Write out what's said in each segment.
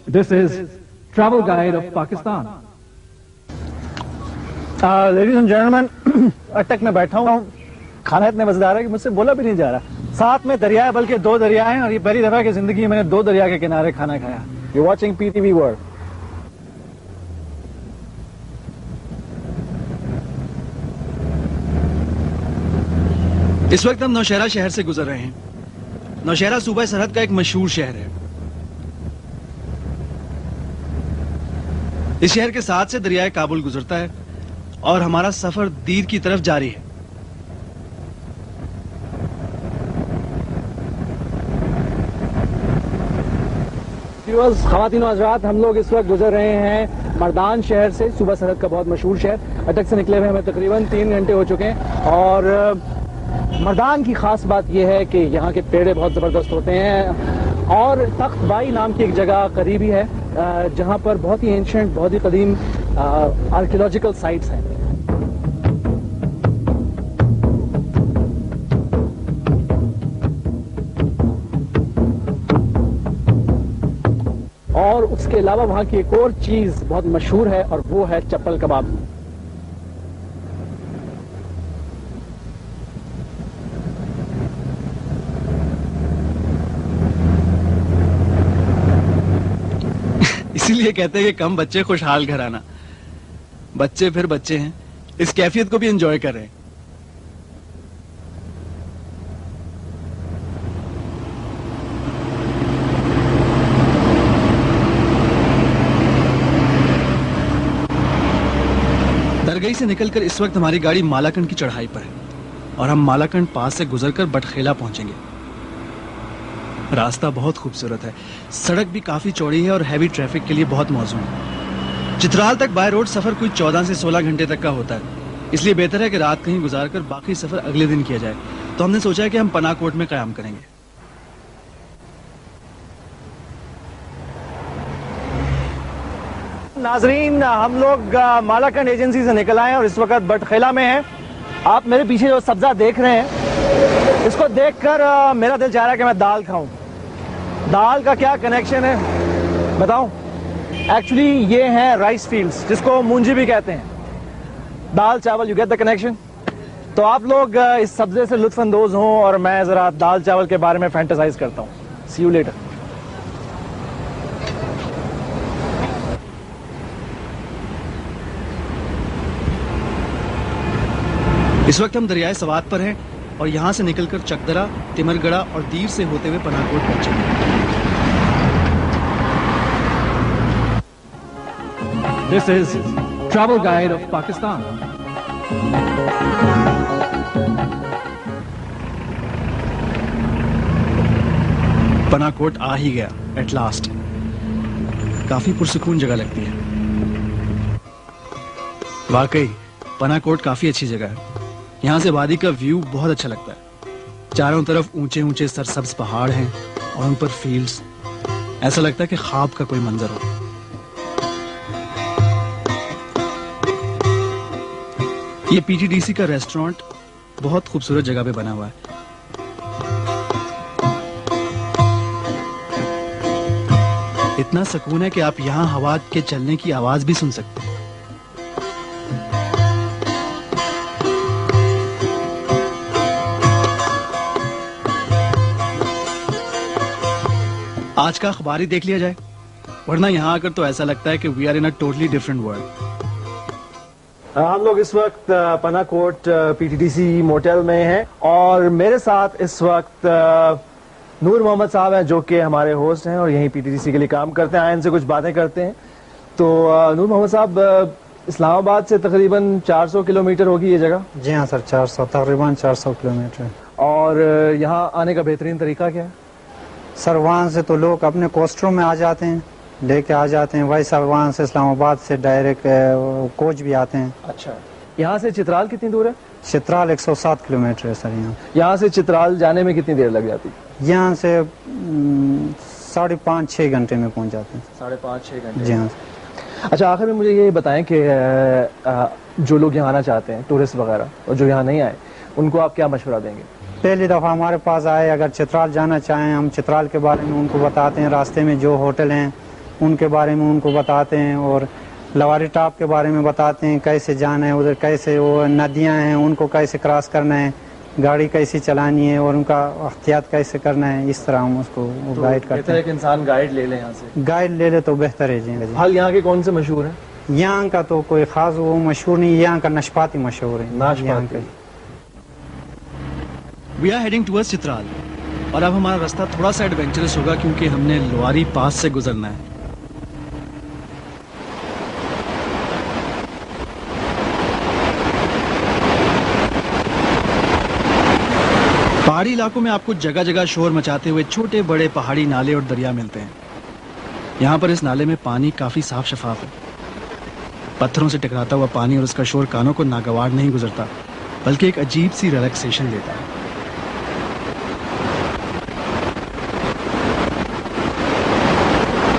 This is Travel Guide of Pakistan. Ladies and gentlemen, اب تک میں بیٹھا ہوں، کھانا اتنا مزیدار ہے کہ مجھ سے بولا بھی نہیں جا رہا. ساتھ میں دریا ہے، بلکہ 2 دریا ہیں، اور یہ پہلی دفعہ کہ زندگی میں نے 2 دریا کے کنارے کھانا کھایا. You watching PTV world. اس وقت ہم نوشہرہ شہر سے گزر رہے ہیں. نوشہرہ صوبہ سرحد کا ایک مشہور شہر ہے. اس شہر کے ساتھ سے دریائے کابل گزرتا ہے اور ہمارا سفر دیر کی طرف جاری ہے. خواتین و حضرات، ہم لوگ اس وقت گزر رہے ہیں مردان شہر سے، صوبہ سرحد کا بہت مشہور شہر. اٹک سے نکلے ہوئے ہمیں تقریباً 3 گھنٹے ہو چکے ہیں، اور مردان کی خاص بات یہ ہے کہ یہاں کے پیڑے بہت زبردست ہوتے ہیں، اور تخت بائی نام کی ایک جگہ قریبی ہے جہاں پر بہت ہی اینشنٹ، بہت ہی قدیم آرکیولوجیکل سائٹس ہیں. اور اس کے علاوہ وہاں کی ایک اور چیز بہت مشہور ہے، اور وہ ہے چپل کباب. اسی لیے کہتے ہیں کہ کم بچے خوشحال گھرانا. بچے پھر بچے ہیں، اس کیفیت کو بھی انجوائے کر رہے ہیں. درگئی سے نکل کر اس وقت ہماری گاڑی مالاکنڈ کی چڑھائی پر ہے، اور ہم مالاکنڈ پاس سے گزر کر بٹخیلا پہنچیں گے. راستہ بہت خوبصورت ہے، سڑک بھی کافی چوڑی ہے اور ہیوی ٹریفک کے لیے بہت موزوں ہے. چترال تک بائی روڈ سفر کوئی 14 سے 16 گھنٹے تک کا ہوتا ہے، اس لیے بہتر ہے کہ رات کہیں گزار کر باقی سفر اگلے دن کیا جائے. تو ہم نے سوچا ہے کہ ہم پناہ کوٹ میں قیام کریں گے. ناظرین، ہم لوگ مالاکنڈ ایجنسی سے نکل آئے ہیں اور اس وقت بٹخیلا میں ہیں. آپ میرے پیچھے جو سبزہ دیکھ رہے ہیں، اس کو دیکھ کر میرا دل چاہ رہا ہے کہ میں دال کھاؤں. دال کا کیا کنیکشن ہے بتاؤں؟ ایکچولی یہ ہیں رائس فیلڈز، جس کو مونجی بھی کہتے ہیں. دال چاول، یو گیٹ دا کنیکشن. تو آپ لوگ اس سبزے سے لطف اندوز ہوں اور میں ذرا دال چاول کے بارے میں فینٹیسائز کرتا ہوں. سی یو لیٹر. اس وقت ہم دریائے سوات پر ہیں اور یہاں سے نکل کر چکدرا، تمرگڑا اور دیر سے ہوتے ہوئے پناہ کوٹ پہنچیں گے. This is Travel Guide of Pakistan. پناہ کوٹ آ ہی گیا ایٹ لاسٹ. کافی پرسکون جگہ لگتی ہے. واقعی پناہ کوٹ کافی اچھی جگہ ہے. یہاں سے وادی کا ویو بہت اچھا لگتا ہے. چاروں طرف اونچے اونچے سرسبز پہاڑ ہیں اور ان پر فیلڈز. ایسا لگتا ہے کہ خواب کا کوئی منظر ہو. یہ PTDC کا ریسٹورانٹ بہت خوبصورت جگہ پہ بنا ہوا ہے. اتنا سکون ہے کہ آپ یہاں ہوا کے چلنے کی آواز بھی سن سکتے ہیں. آج کا اخبار ہی دیکھ لیا جائے، ورنہ یہاں آ کر تو ایسا لگتا ہے کہ we are in a totally different world. ہم لوگ اس وقت پناہ کوٹ PTDC موٹل میں ہیں، اور میرے ساتھ اس وقت نور محمد صاحب ہیں جو کہ ہمارے ہوسٹ ہیں اور یہیں PTDC کے لیے کام کرتے ہیں. آئے ان سے کچھ باتیں کرتے ہیں. تو نور محمد صاحب، اسلام آباد سے تقریباً 400 کلومیٹر ہوگی یہ جگہ؟ جی ہاں سر، 400 تقریباً 400 کلومیٹر. اور یہاں آنے کا بہترین طریقہ کیا ہے؟ سر وہاں سے تو لوگ اپنے کوسٹروں میں آ جاتے ہیں، لے کے آ جاتے ہیں. ویسا وہاں سے اسلام آباد سے ڈائریکٹ کوچ بھی آتے ہیں. اچھا، یہاں سے چترال کتنی دور ہے؟ چترال 107 کلومیٹر ہے سر. یہاں سے چترال جانے میں کتنی دیر لگ جاتی؟ یہاں سے 5.5-6 گھنٹے میں پہنچ جاتے ہیں. 5.5-6 گھنٹے؟ جی ہاں. اچھا، آخر میں مجھے یہ بتائیں کہ جو لوگ یہاں آنا چاہتے ہیں، ٹورسٹ وغیرہ، اور جو یہاں نہیں آئے، ان کو آپ کیا مشورہ دیں گے؟ پہلی دفعہ ہمارے پاس آئے، اگر چترال جانا چاہیں، ہم چترال کے بارے میں ان کو بتاتے ہیں. راستے میں جو ہوٹل ہیں ان کے بارے میں ان کو بتاتے ہیں، اور لواری ٹاپ کے بارے میں بتاتے ہیں کیسے جانا ہے ادھر، کیسے وہ ندیاں ہیں ان کو کیسے کراس کرنا ہے، گاڑی کیسی چلانی ہے اور ان کا احتیاط کیسے کرنا ہے. اس طرح ہم اس کو گائیڈ کرتے ہیں. کہ انسان گائیڈ لے لے یہاں سے. گائیڈ لے لے تو بہتر ہے. جی پھل یہاں کے کون سے مشہور ہیں؟ یہاں کا تو کوئی خاص وہ مشہور نہیں، یہاں کا ناشپاتی مشہور ہے. ناشپاتی. We are heading towards Chitral, اور اب ہمارا راستہ تھوڑا سا ایڈونچرس ہوگا کیونکہ ہم نے لواری پاس سے گزرنا ہے. پہاڑی علاقوں میں آپ کو جگہ جگہ شور مچاتے ہوئے چھوٹے بڑے پہاڑی نالے اور دریا ملتے ہیں. یہاں پر اس نالے میں پانی کافی صاف شفاف ہے. پتھروں سے ٹکراتا ہوا پانی اور اس کا شور کانوں کو ناگوار نہیں گزرتا، بلکہ ایک عجیب سی ریلیکسیشن دیتا ہے.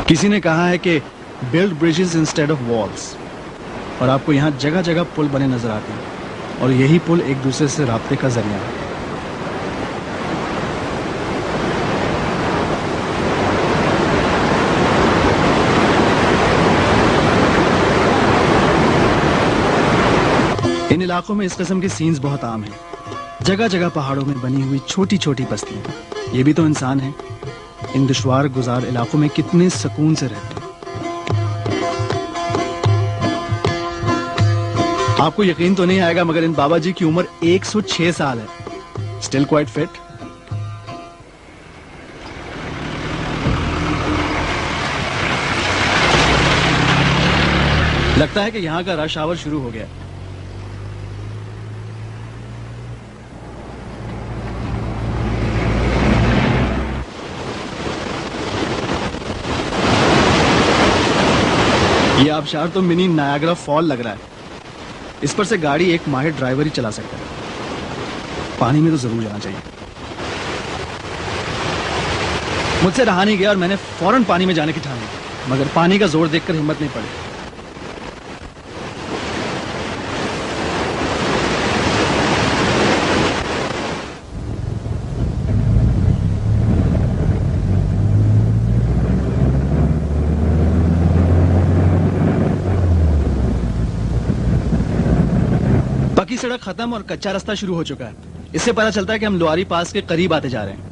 کسی نے کہا ہے کہ build bridges instead of walls, اور آپ کو یہاں جگہ جگہ پل بنے نظر آتے ہیں، اور یہی پل ایک دوسرے سے رابطے کا ذریعہ ہے. ان علاقوں میں اس قسم کے سینز بہت عام ہیں. جگہ جگہ پہاڑوں میں بنی ہوئی چھوٹی چھوٹی بستیاں. یہ بھی تو انسان ہیں. ان دشوار گزار علاقوں میں کتنے سکون سے رہتے ہیں. آپ کو یقین تو نہیں آئے گا مگر ان بابا جی کی عمر 106 سال ہے. Still quite fit. لگتا ہے کہ یہاں کا رش آور شروع ہو گیا. یہ آبشار تو منی نایاگرا فال لگ رہا ہے. اس پر سے گاڑی ایک ماہر ڈرائیور ہی چلا سکتا ہے. پانی میں تو ضرور جانا چاہیے. مجھ سے رہا نہیں گیا اور میں نے فوراً پانی میں جانے کی ٹھان لی، مگر پانی کا زور دیکھ کر ہمت نہیں پڑی. پکی سڑک ختم اور کچا راستہ شروع ہو چکا ہے. اس سے پتہ چلتا ہے کہ ہم لواری پاس کے قریب آتے جا رہے ہیں.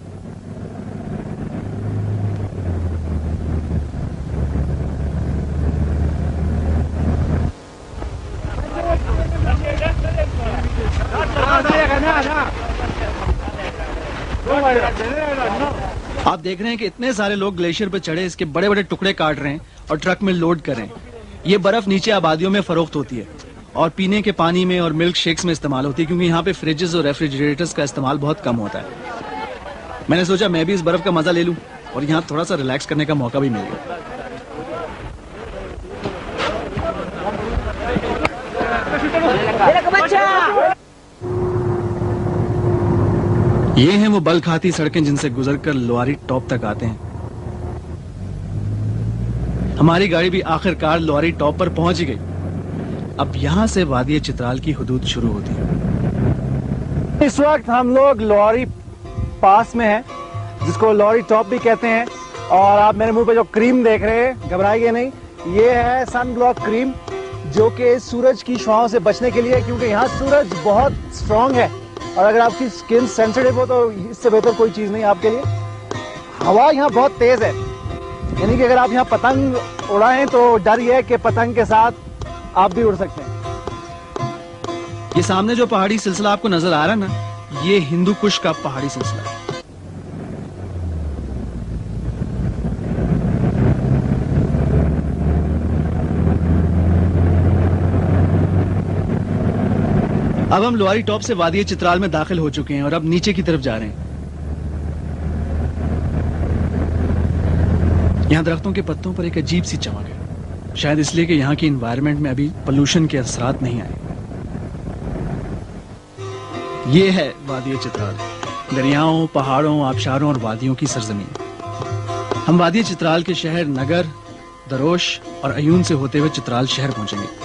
آپ دیکھ رہے ہیں کہ اتنے سارے لوگ گلیشیئر پہ چڑھے اس کے بڑے بڑے ٹکڑے کاٹ رہے ہیں اور ٹرک میں لوڈ کر رہے ہیں. یہ برف نیچے آبادیوں میں فروخت ہوتی ہے اور پینے کے پانی میں اور ملک شیکس میں استعمال ہوتی ہے، کیونکہ یہاں پہ فریجز اور ریفریجریٹرز کا استعمال بہت کم ہوتا ہے. میں نے سوچا میں بھی اس برف کا مزہ لے لوں اور یہاں تھوڑا سا ریلیکس کرنے کا موقع بھی مل گیا. یہ ہیں وہ بل کھاتی سڑکیں جن سے گزر کر لواری ٹاپ تک آتے ہیں. ہماری گاڑی بھی آخر کار لواری ٹاپ پر پہنچ گئی. اب یہاں سے وادی چترال کی حدود شروع ہوتی ہے. اس وقت ہم لوگ لواری پاس میں ہیں، جس کو لواری ٹاپ بھی کہتے ہیں. اور آپ میرے منہ پہ جو کریم دیکھ رہے ہیں، گھبرائیے نہیں، یہ ہے سن بلاک کریم، جو کہ سورج کی شعاؤں سے بچنے کے لیے، کیونکہ یہاں سورج بہت اسٹرانگ ہے اور اگر آپ کی اسکن سینسیٹیو ہو تو اس سے بہتر کوئی چیز نہیں آپ کے لیے. ہوا یہاں بہت تیز ہے، یعنی کہ اگر آپ یہاں پتنگ اڑائیں تو ڈر یہ ہے کہ پتنگ کے ساتھ آپ بھی اڑ سکتے ہیں. یہ سامنے جو پہاڑی سلسلہ آپ کو نظر آ رہا نا، یہ ہندو کش کا پہاڑی سلسلہ ہے. اب ہم لواری ٹاپ سے وادی چترال میں داخل ہو چکے ہیں اور اب نیچے کی طرف جا رہے ہیں. یہاں درختوں کے پتوں پر ایک عجیب سی چمک ہے، شاید اس لیے کہ یہاں کی انوائرمنٹ میں ابھی پولوشن کے اثرات نہیں آئے. یہ ہے وادی چترال، دریاؤں، پہاڑوں، آبشاروں اور وادیوں کی سرزمین. ہم وادی چترال کے شہر نگر، دروش اور ایون سے ہوتے ہوئے چترال شہر پہنچیں گے.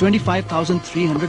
25,300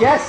yes!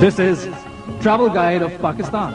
This is Travel Guide of Pakistan.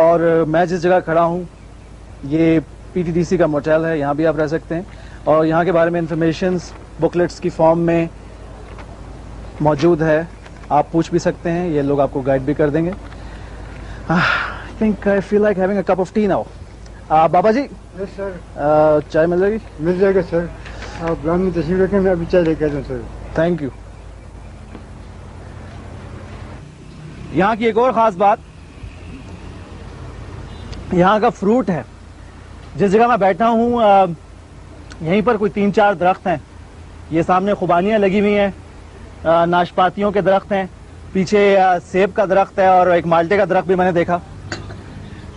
اور میں جس جگہ کھڑا ہوں یہ PTDC کا موٹیل ہے, یہاں بھی آپ رہ سکتے ہیں, اور یہاں کے بارے میں انفارمیشنز بکلیٹس کی فارم میں موجود ہے, آپ پوچھ بھی سکتے ہیں, یہ لوگ آپ کو گائیڈ بھی کر دیں گے. I think I feel like having a cup of tea now. بابا جی یس سر, چائے مل جائے گی؟ مل جائے گا سر. آپ گراؤنڈ میں تشریف رکھیں, میں ابھی چائے لے کے آتا ہوں سر. Thank you. یہاں کی ایک اور خاص بات, یہاں کا فروٹ ہے. جس جگہ میں بیٹھا ہوں یہیں پر کوئی 3-4 درخت ہیں. یہ سامنے خوبانیاں لگی ہوئی ہیں, ناشپاتیوں کے درخت ہیں, پیچھے سیب کا درخت ہے, اور ایک مالٹے کا درخت بھی میں نے دیکھا.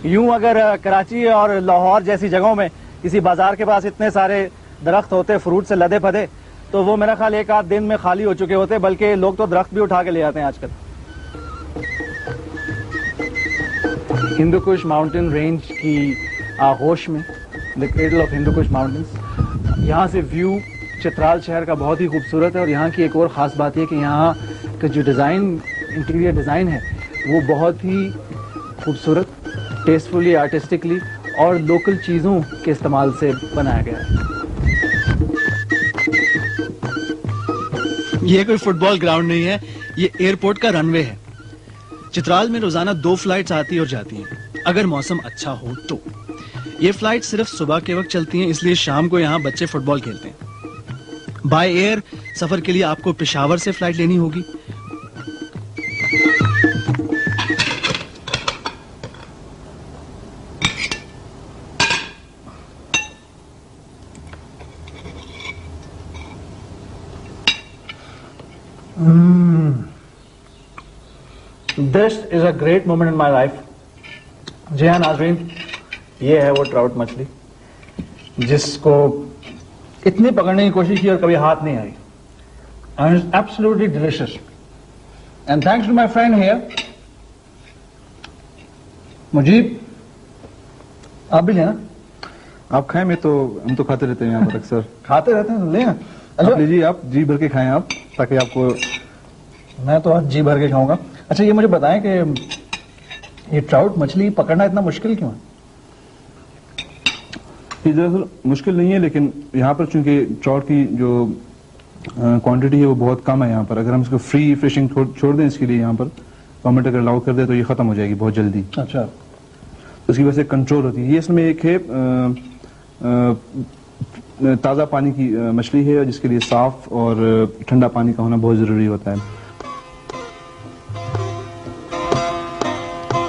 یوں اگر کراچی اور لاہور جیسی جگہوں میں کسی بازار کے پاس اتنے سارے درخت ہوتے فروٹ سے لدے پدے, تو وہ میرا خیال 1-8 دن میں خالی ہو چکے ہوتے, بلکہ لوگ تو درخت بھی اٹھا کے لے آتے ہیں آج کل. ہندو کش ماؤنٹین رینج کی آغوش میں, دی کریڈل آف ہندو کش ماؤنٹینز, یہاں سے ویو چترال شہر کا بہت ہی خوبصورت ہے. اور یہاں کی ایک اور خاص بات یہ کہ یہاں کا جو ڈیزائن, انٹیریئر ڈیزائن ہے, وہ بہت ہی خوبصورت, ٹیسٹفلی, آرٹسٹکلی اور لوکل چیزوں کے استعمال سے بنایا گیا ہے. یہ کوئی فٹ بال گراؤنڈ نہیں ہے, یہ ایئرپورٹ کا رن وے ہے. چترال میں روزانہ 2 فلائٹس آتی اور جاتی ہیں, اگر موسم اچھا ہو تو. یہ فلائٹ صرف صبح کے وقت چلتی ہیں, اس لیے شام کو یہاں بچے فٹ بال کھیلتے ہیں. بائی ایئر سفر کے لیے آپ کو پشاور سے فلائٹ لینی ہوگی. This is a great moment in my life. جی ہاں ناظرین, یہ ہے وہ ٹراؤٹ مچھلی جس کو اتنی پکڑنے کی کوشش کی اور کبھی ہاتھ نہیں آئی. And it's absolutely delicious. And thanks to my friend here, Mujeeb, آپ بھی لیں نا. آپ کھائیں, میں تو ہم تو کھاتے رہتے ہیں یہاں پر اکثر. کھاتے رہتے ہیں, لیں. آپ لیجیے, آپ جی بھر کے کھائیں آپ, تاکہ آپ کو. میں تو آج جی بھر کے کھاؤں گا. اچھا یہ مجھے بتائیں کہ یہ ٹراؤٹ مچھلی پکڑنا اتنا مشکل کیوں ہے؟ یہ دراصل مشکل نہیں ہے, لیکن یہاں پر چونکہ ٹراؤٹ کی جو کوانٹٹی ہے وہ بہت کم ہے یہاں پر. اگر ہم اس کو فری فشنگ چھوڑ دیں اس کے لیے, یہاں پر گورنمنٹ اگر الاؤ کر دے تو یہ ختم ہو جائے گی بہت جلدی. اچھا, اس کی وجہ سے کنٹرول ہوتی ہے. یہ اس میں ایک ہے تازہ پانی کی مچھلی ہے, جس کے لیے صاف اور ٹھنڈا پانی کا ہونا بہت ضروری ہوتا ہے.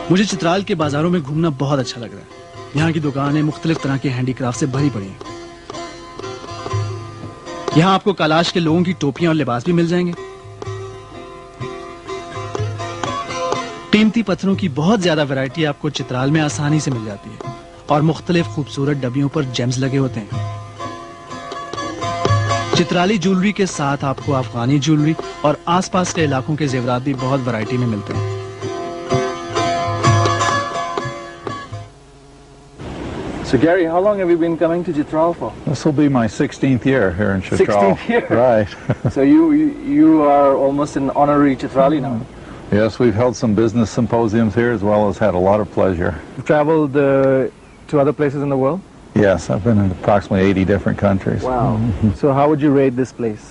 مجھے چترال کے بازاروں میں گھومنا بہت اچھا لگ رہا ہے. یہاں کی دکانیں مختلف طرح کے ہینڈی کرافٹ سے بھری پڑی ہیں. یہاں آپ کو کلاش کے لوگوں کی ٹوپیاں اور لباس بھی مل جائیں گے. قیمتی پتھروں کی بہت زیادہ ویرائٹی آپ کو چترال میں آسانی سے مل جاتی ہے, اور مختلف خوبصورت ڈبیوں پر جیمز لگے ہوتے ہیں. چترالی جولری کے ساتھ آپ کو افغانی جولری اور آس پاس کے علاقوں کے زیورات بھی بہت ویرائٹی میں ملتے ہیں. So Gary, how long have you been coming to Chitral for? This will be my 16th year here in Chitral. 16th year? Right. So you are almost an honorary Chitrali now. Yes, we've held some business symposiums here as well as had a lot of pleasure. You've traveled to other places in the world? Yes, I've been in approximately 80 different countries. Wow. So how would you rate this place?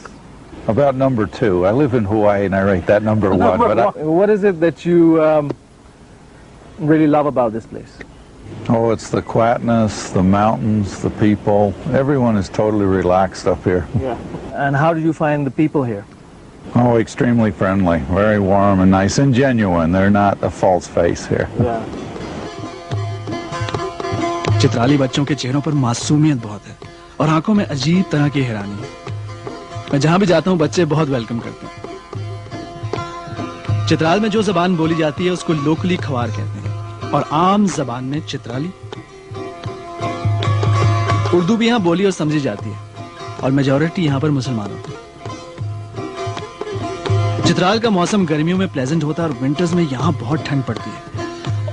About number 2. I live in Hawaii and I rate that number 1. But what is it that you really love about this place? oh, it's the quietness, the mountains, the people. Everyone is totally relaxed up here. Yeah. And how did you find the people here? Oh, extremely friendly, very warm and nice and genuine. They're not a false face here. Yeah. Chitrali بچوں کے چہروں پر معصومیت بہت ہے اور آنکھوں میں عجیب طرح کی حیرانی ہے. میں جہاں بھی جاتا ہوں بچے بہت ویلکم کرتے ہیں. چترال میں جو زبان بولی جاتی ہے اس کو لوکلی کھوار کہتے ہیں, اور عام زبان میں چترالی. اردو بھی یہاں بولی اور سمجھی جاتی ہے, اور میجورٹی یہاں پر مسلمان ہوتے ہیں. چترال کا موسم گرمیوں میں پلیزنٹ ہوتا ہے اور ونٹرز میں یہاں بہت ٹھنڈ پڑتی ہے.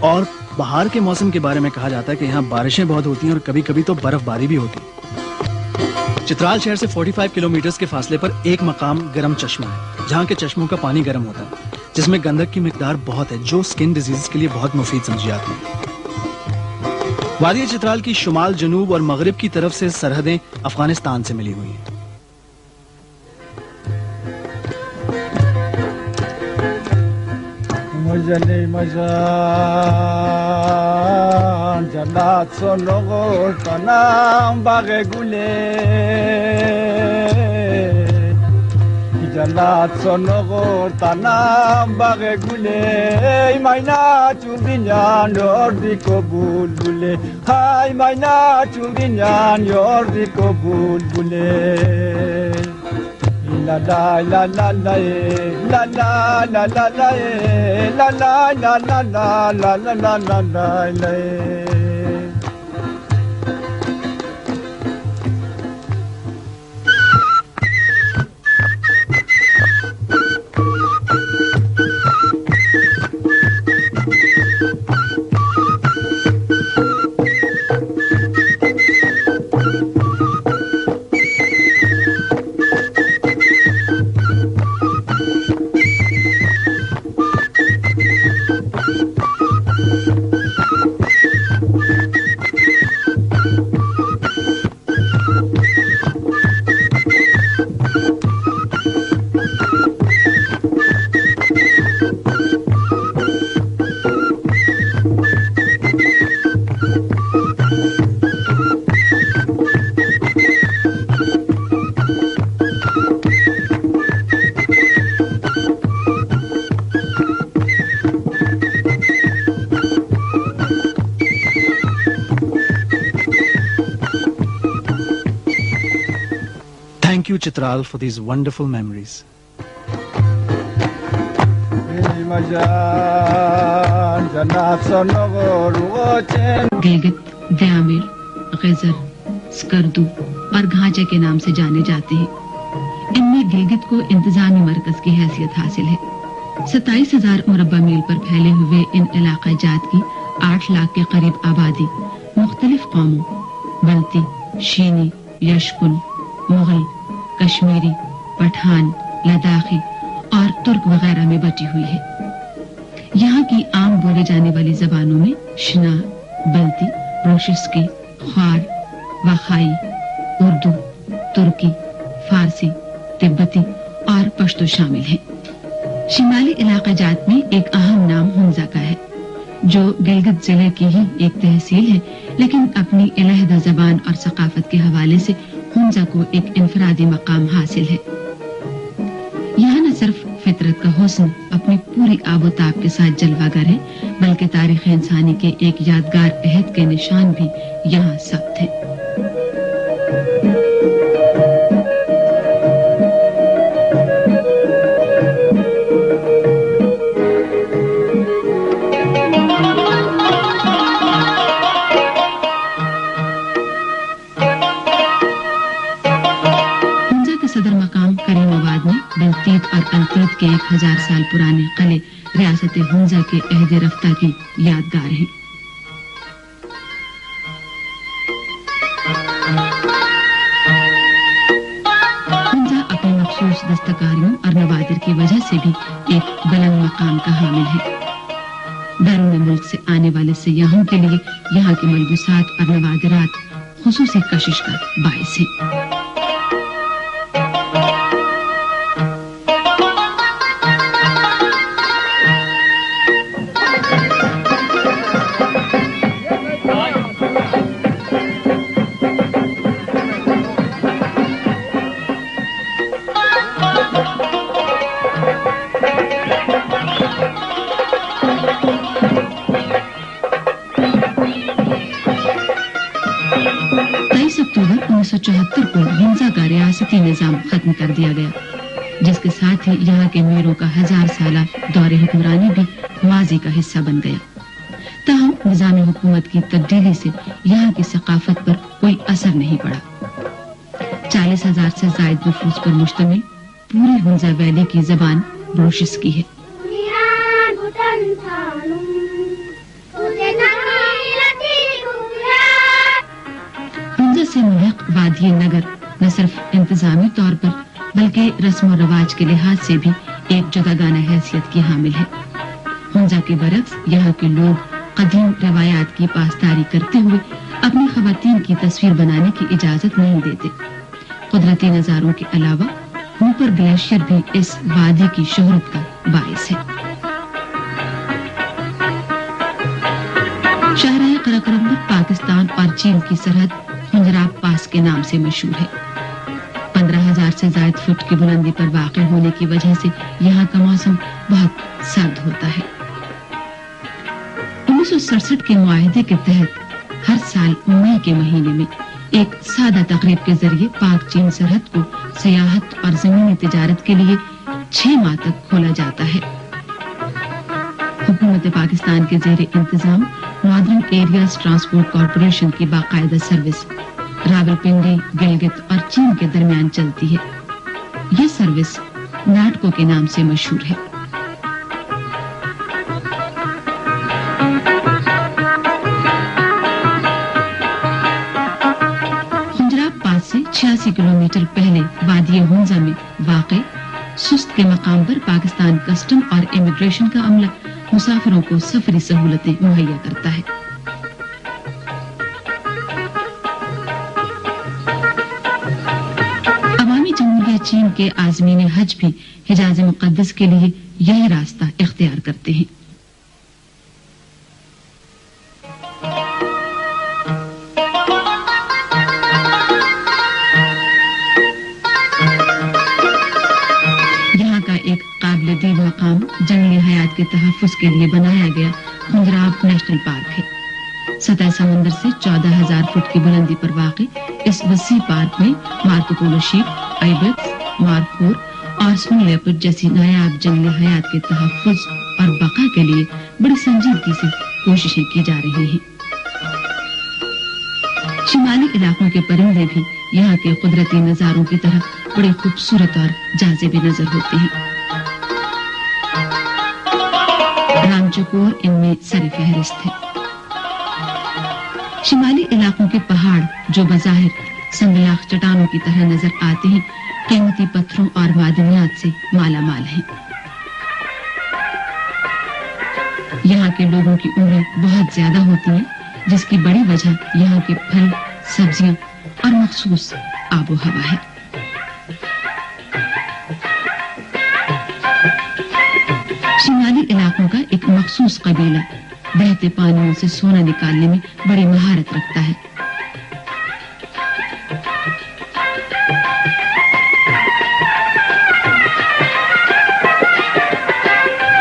اور بہار کے موسم کے بارے میں کہا جاتا ہے کہ یہاں بارشیں بہت ہوتی ہیں اور کبھی کبھی تو برف باری بھی ہوتی ہے. چترال شہر سے 45 کلومیٹرز کے فاصلے پر ایک مقام گرم چشمہ ہے, جہاں کے چشموں کا پانی گرم ہوتا ہے, جس میں گندھک کی مقدار بہت ہے, جو سکن ڈیزیز کے لیے بہت مفید سمجھی جاتی ہے. وادی چترال کی شمال، جنوب اور مغرب کی طرف سے سرحدیں افغانستان سے ملی ہوئی ہیں۔ مجھے مجان جنات سنگور تنام باغ گلے جنات سنگور تنام باغ گلے مائنا چوبینان یوردی کو بول بولے ہائی مائنا چوبینان یوردی کو بول بولے La la la la la la la la la la la la la la la la la la la la. Thank you, Chitral, for these wonderful memories. Gilgit Diamer, غزر، Skardu اور گھانچے کے نام سے جانے جاتے ہیں۔ ان میں گلگت کو انتظامی مرکز کی حیثیت حاصل ہے۔ 27,000 مربع میل پر پھیلے ہوئے ان علاقہ جات کی 8 لاکھ کے قریب آبادی مختلف قوموں بلتی، شینی، یشکن، مغل، کشمیری، پٹھان، لداخی اور ترک وغیرہ میں بٹی ہوئی ہے۔ یہاں کی عام بولے جانے والی زبانوں میں شنا، بلتی، روشسکی، خوار، وخائی، اردو، ترکی، فارسی، تبتی اور پشتو شامل ہیں۔ شمالی علاقہ جات میں ایک اہم نام ہنزا کا ہے، جو گلگت ضلع کی ہی ایک تحصیل ہے، لیکن اپنی علیحدہ زبان اور ثقافت کے حوالے سے ہنزا کو ایک انفرادی مقام حاصل ہے۔ یہاں نہ صرف فطرت کا حسن اپنی پوری آب و تاب کے ساتھ جلوہ گر ہے، بلکہ تاریخ انسانی کے ایک یادگار عہد کے نشان بھی یہاں ثبت ہیں۔ اور التیت کے 1000 سال پرانے قلعے ریاست ہنزا کے عہد رفتہ کی یادگار ہیں۔ ہنزا اپنی مخصوص دستکاریوں اور نوادر کی وجہ سے بھی ایک بلند مقام کا حامل ہے۔ بیرون ملک سے آنے والے سیاحوں کے لیے یہاں کے ملبوسات اور نوادرات خصوصی کشش کا باعث ہیں۔ اکتوبر 1974 کو ہنزا کا ریاستی نظام ختم کر دیا گیا، جس کے ساتھ ہی یہاں کے میروں کا 1000 سالہ دور حکمرانی بھی ماضی کا حصہ بن گیا۔ تاہم نظام حکومت کی تبدیلی سے یہاں کی ثقافت پر کوئی اثر نہیں پڑا۔ 40,000 سے زائد نفوس پر مشتمل پوری ہنزا ویلی کی زبان روشسکی ہے۔ ہنزا سے ملحق وادی نگر نہ صرف انتظامی طور پر بلکہ رسم و رواج کے لحاظ سے بھی ایک جداگانہ حیثیت کی حامل ہے۔ ہنزا کے برعکس یہاں کے لوگ قدیم روایات کی پاسداری کرتے ہوئے اپنی خواتین کی تصویر بنانے کی اجازت نہیں دیتے۔ قدرتی نظاروں کے علاوہ ہوپر گلیشیئر بھی اس وادی کی شہرت کا باعث ہے۔ شاہراہ قراقرم پاکستان اور چین کی سرحد خنجراب پاس کے نام سے مشہور ہے۔ 15,000 سے زائد فٹ کی بلندی پر واقع ہونے کی وجہ سے یہاں کا موسم بہت سرد ہوتا ہے۔ 1967 کے معاہدے کے تحت ہر سال مئی کے مہینے میں ایک سادہ تقریب کے ذریعے پاک چین سرحد کو سیاحت اور زمینی تجارت کے لیے 6 ماہ تک کھولا جاتا ہے۔ حکومت پاکستان کے زیر انتظام ناردرن ایریاز ٹرانسپورٹ کارپوریشن کی باقاعدہ سروس راولپنڈی، گلگت اور چین کے درمیان چلتی ہے۔ یہ سروس ناٹکو کے نام سے مشہور ہے۔ خنجراب پاس سے 86 کلومیٹر پہلے وادی ہنزا میں واقع سست کے مقام پر پاکستان کسٹم اور امیگریشن کا عملہ مسافروں کو سفری سہولتیں مہیا کرتا ہے۔ عوامی جمہوریہ چین کے عازمین حج بھی حجاز مقدس کے لیے یہی راستہ اختیار کرتے ہیں۔ یہاں کا ایک قابل دید مقام جنگلی حیات کے تحفظ کے لیے بنایا گیا خنجراب نیشنل پارک ہے۔ سطح سمندر سے 14,000 فٹ کی بلندی پر واقع اس وسیع پارک میں مارکو پولو شیپ، آئیبیکس، مارخور اور سون لیپرڈ جیسی نایاب جنگلی حیات کے تحفظ اور بقا کے لیے بڑی سنجیدگی سے کوششیں کی جا رہی ہیں۔ شمالی علاقوں کے پرندے بھی یہاں کے قدرتی نظاروں کی طرح بڑے خوبصورت اور جاذب نظر ہوتے ہیں۔ رام چکور ان میں سر فہرست ہے۔ شمالی علاقوں کے پہاڑ جو بظاہر سنگلاخ چٹانوں کی طرح نظر آتے ہیں، قیمتی پتھروں اور معدنیات سے مالا مال ہیں۔ یہاں کے لوگوں کی عمریں بہت زیادہ ہوتی ہیں، جس کی بڑی وجہ یہاں کے پھل، سبزیاں اور مخصوص آب و ہوا ہے۔ شمالی علاقوں کا ایک مخصوص قبیلہ بہتے پانیوں سے سونا نکالنے میں بڑی مہارت رکھتا ہے۔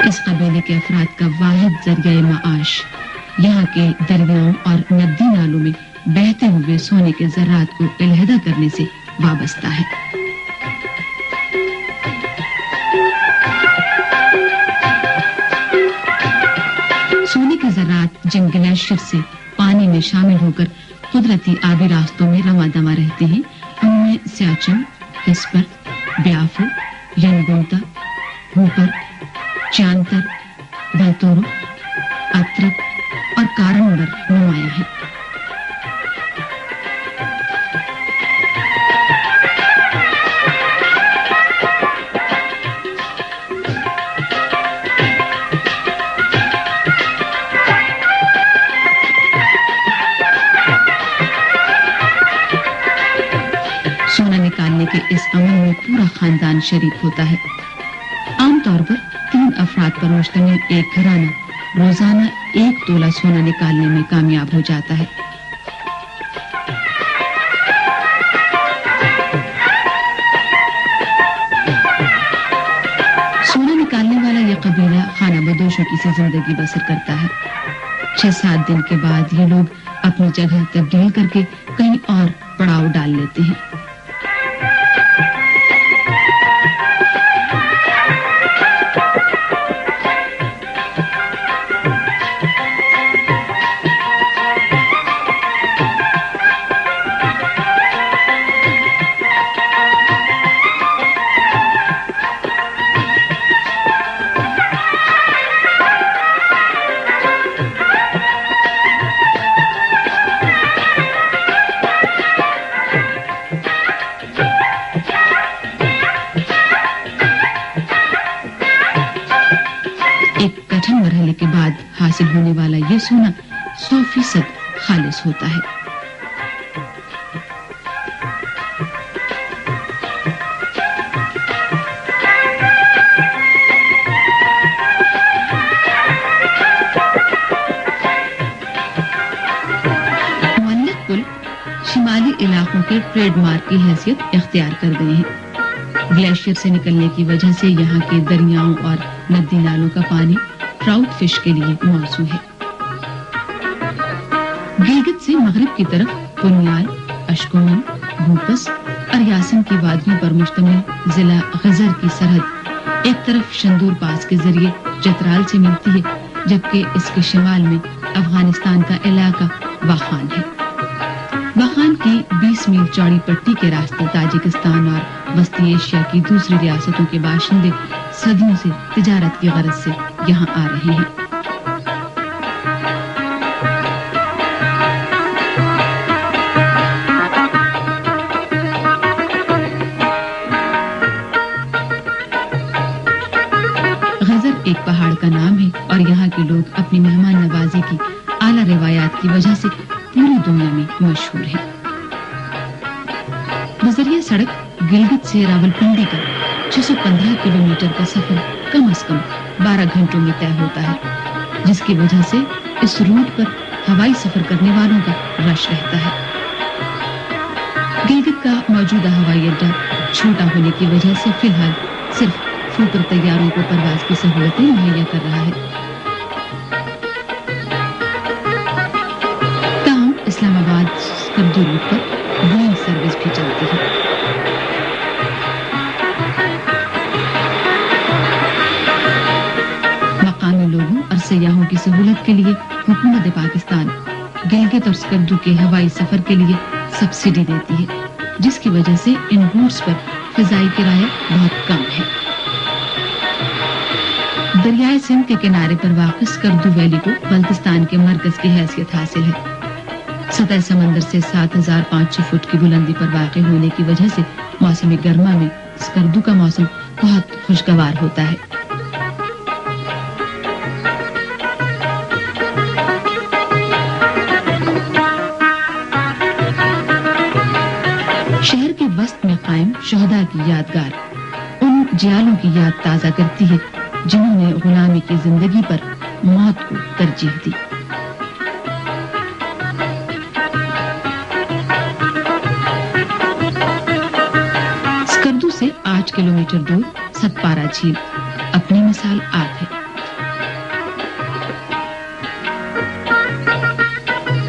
اس قبیلے کے افراد کا واحد ذریعہ معاش یہاں کے دریاؤں اور ندی نالوں میں بہتے ہوئے سونے کے ذرات کو علیحدہ کرنے سے وابستہ ہے۔ سونے کے ذرات جن گلیشیئر سے پانی میں شامل ہو کر قدرتی آبی راستوں میں رواں دواں رہتے ہیں، ان میں سیاچن، ہسپر، بیافو، ینگونتا، ہوپر، چانتر، بلتورو، اترک اور کارنبر نمایاں ہیں۔ سونا نکالنے کے اس عمل میں پورا خاندان شریک ہوتا ہے۔ عام طور پر 3 افراد پر مشتمل ایک گھرانہ روزانہ 1 تولہ سونا نکالنے میں کامیاب ہو جاتا ہے۔ سونا نکالنے والا یہ قبیلہ خانہ بدوش و کسی زندگی بسر کرتا ہے۔ 6-7 دن کے بعد یہ لوگ اپنی جگہ تبدیل کر کے کہیں اور پڑاؤ ڈال لیتے ہیں۔ حاصل ہونے والا یہ سونا 100% خالص ہوتا ہے۔ معلق پل شمالی علاقوں کے ٹریڈ مارک کی حیثیت اختیار کر گئے ہیں۔ گلیشیئر سے نکلنے کی وجہ سے یہاں کے دریاؤں اور ندی نالوں کا پانی ٹراؤٹ فش کے لیے موزوں ہے۔ گلگت سے مغرب کی طرف پنیال، اشکون، بھوپس اور یاسین کی وادیوں پر مشتمل ضلع غزر کی سرحد ایک طرف شندور پاس کے ذریعے چترال سے ملتی ہے، جبکہ اس کے شمال میں افغانستان کا علاقہ واخان ہے۔ واخان کی 20 میل چوڑی پٹی کے راستے تاجکستان اور وسطی ایشیا کی دوسری ریاستوں کے باشندے صدیوں سے تجارت کی غرض سے یہاں آ رہے ہیں۔ غزر ایک پہاڑ کا نام ہے اور یہاں کے لوگ اپنی مہمان نوازی کی اعلیٰ روایات کی وجہ سے پوری دنیا میں مشہور ہے۔ بذریعہ سڑک گلگت سے راولپنڈی کا 615 کلومیٹر کا سفر کم از کم 12 گھنٹوں میں طے ہوتا ہے، جس کی وجہ سے اس روٹ پر ہوائی سفر کرنے والوں کا رش رہتا ہے۔ گلگت کا موجودہ ہوائی اڈہ چھوٹا ہونے کی وجہ سے فی الحال صرف فوکر طیاروں کو پرواز کی سہولتیں مہیا کر رہا ہے۔ تاہم اسلام آباد اسکردو روٹ پر بوئنگ سروس بھی چلتی ہے۔ مقامی لوگوں اور سیاحوں کی سہولت کے لیے حکومت پاکستان گلگت اور اسکردو کے ہوائی سفر کے لیے سبسڈی دیتی ہے، جس کی وجہ سے ان روٹس پر فضائی کرایہ بہت کم ہے۔ دریائے سندھ کے کنارے پر واقع اسکردو ویلی کو بلتستان کے مرکز کی حیثیت حاصل ہے۔ سطح سمندر سے 7500 فٹ کی بلندی پر واقع ہونے کی وجہ سے موسم گرما میں اسکردو کا موسم بہت خوشگوار ہوتا ہے۔ شہر کے وسط میں قائم شہداء کی یادگار ان جیالوں کی یاد تازہ کرتی ہے جنہوں نے غلامی کی زندگی پر موت کو ترجیح دی۔ اسکردو سے 8 کلومیٹر دور ستپارا جھیل اپنی مثال آپ ہے۔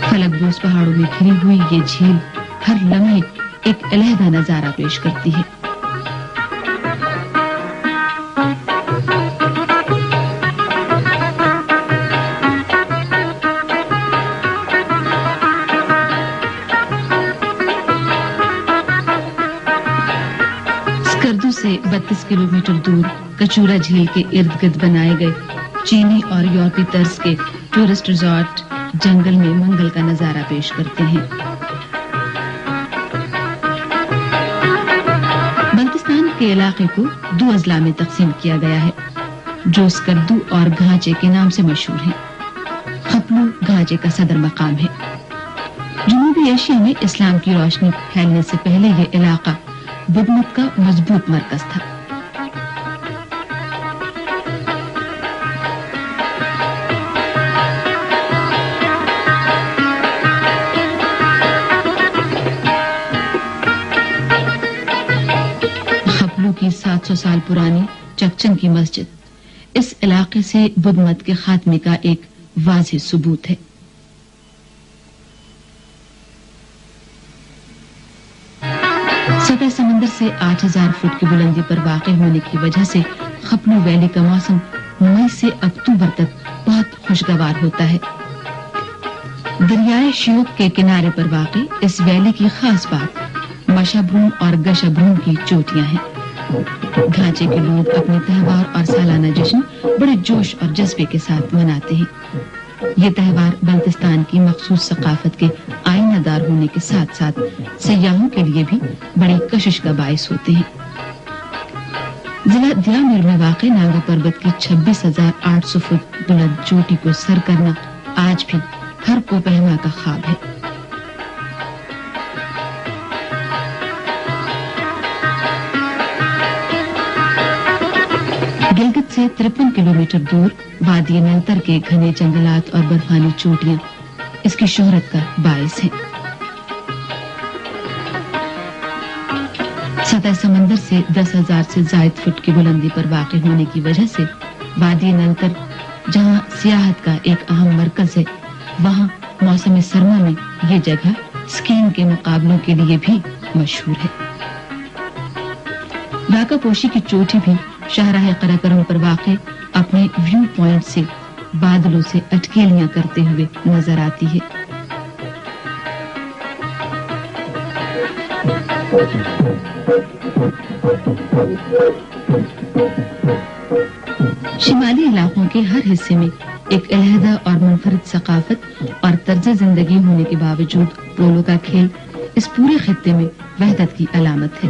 فلک بوس پہاڑوں میں گھری ہوئی یہ جھیل ہر لمحے ایک علیحدہ نظارہ پیش کرتی ہے۔ اسکردو سے 32 کلومیٹر دور کچورا جھیل کے ارد گرد بنائے گئے چینی اور یورپی طرز کے ٹورسٹ ریزورٹ جنگل میں منگل کا نظارہ پیش کرتے ہیں۔ بلتستان کے علاقے کو 2 اضلاع میں تقسیم کیا گیا ہے جو اسکردو اور گھانچے کے نام سے مشہور ہیں۔ خپلو گھانچے کا صدر مقام ہے۔ جنوبی ایشیا میں اسلام کی روشنی پھیلنے سے پہلے یہ علاقہ بدھ مت کا مضبوط مرکز تھا۔ خپلو کی 700 سال پرانی چکچن کی مسجد اس علاقے سے بدھ مت کے خاتمے کا ایک واضح ثبوت ہے۔ سطح سمندر سے 8000 فٹ کی بلندی پر واقع ہونے کی وجہ سے خپلو ویلی کا موسم مئی سے اکتوبر تک بہت خوشگوار ہوتا ہے۔ دریائے شیوک کے کنارے پر واقع اس ویلی کی خاص بات مشابروم اور گشابروم کی چوٹیاں ہیں۔ گھانچے کے لوگ اپنے تہوار اور سالانہ جشن بڑے جوش اور جذبے کے ساتھ مناتے ہیں۔ یہ تہوار بلتستان کی مخصوص ثقافت کے آئینہ دار ہونے کے ساتھ ساتھ سیاحوں کے لیے بھی بڑی کشش کا باعث ہوتے ہیں۔ ضلع دیامیر میں واقع ناگا پربت کی 26,800 فٹ بلند چوٹی کو سر کرنا آج بھی ہر کو پہنا کا خواب ہے. گلگت سے 53 کلومیٹر دور وادی نلتر کے گھنے جنگلات اور برفانی چوٹیاں اس کی شہرت کا باعث ہیں. سطح سمندر سے 10,000 سے زائد فٹ کی بلندی پر واقع ہونے کی وجہ سے وادی نلتر جہاں سیاحت کا ایک اہم مرکز ہے، وہاں موسم سرما میں یہ جگہ اسکیئنگ کے مقابلوں کے لیے بھی مشہور ہے. ڈھاکہ پوشی کی چوٹی بھی شاہراہ قراقرم پر واقع اپنے ویو پوائنٹ سے بادلوں سے اٹکیلیاں کرتے ہوئے نظر آتی ہے. شمالی علاقوں کے ہر حصے میں ایک علیحدہ اور منفرد ثقافت اور طرز زندگی ہونے کے باوجود پولو کا کھیل اس پورے خطے میں وحدت کی علامت ہے.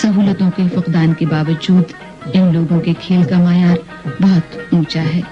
سہولتوں کے فقدان کے باوجود ان لوگوں کے کھیل کا معیار بہت اونچا ہے.